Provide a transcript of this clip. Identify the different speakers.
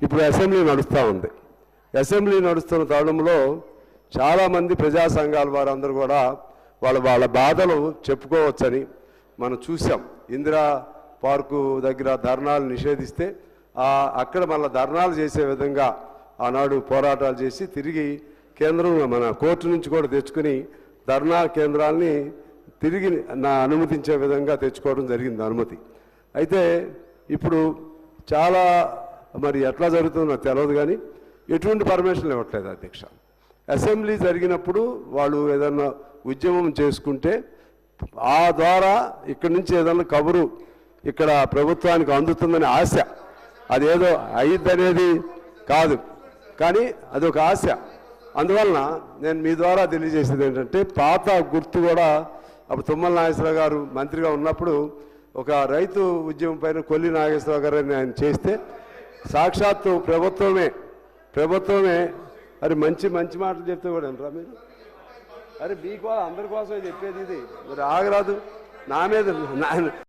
Speaker 1: ఇప్పుడు అసెంబ్లీ నడుస్తూ ఉంది. అసెంబ్లీ నడుస్తున్న తరుణంలో చాలామంది ప్రజా సంఘాల వారందరూ కూడా వాళ్ళ బాధలు చెప్పుకోవచ్చని మనం చూసాం. ఇందిరా పార్కు దగ్గర ధర్నాలు నిషేధిస్తే అక్కడ మళ్ళీ ధర్నాలు చేసే విధంగా ఆనాడు పోరాటాలు చేసి తిరిగి కేంద్రం మన కోర్టు నుంచి కూడా తెచ్చుకుని ధర్నా కేంద్రాలని తిరిగి అనుమతించే విధంగా తెచ్చుకోవడం జరిగింది అనుమతి. అయితే ఇప్పుడు చాలా మరి ఎట్లా జరుగుతుందో నాకు తెలియదు, కానీ ఎటువంటి పర్మిషన్లు ఇవ్వట్లేదు అధ్యక్ష. అసెంబ్లీ జరిగినప్పుడు వాళ్ళు ఏదన్నా ఉద్యమం చేసుకుంటే ఆ ద్వారా ఇక్కడి నుంచి ఏదన్నా కబురు ఇక్కడ ప్రభుత్వానికి అందుతుందనే ఆశ, అదేదో అయ్యిద్దనేది కాదు, కానీ అదొక ఆశ. అందువలన నేను మీ ద్వారా తెలియజేసేది ఏంటంటే, పాత గుర్తు కూడా అప్పుడు తుమ్మల నాగేశ్వరరావు గారు మంత్రిగా ఉన్నప్పుడు ఒక రైతు ఉద్యమం పైన కొల్లి నాగేశ్వరరావు గారు ఆయన చేస్తే సాక్షాత్తు ప్రభుత్వమే అరే మంచి మాటలు చెప్తే కూడా అంటారా మీరు? అరే మీకు అందరి కోసమే చెప్పేది ఇది, మరి ఆగరాదు నా మీద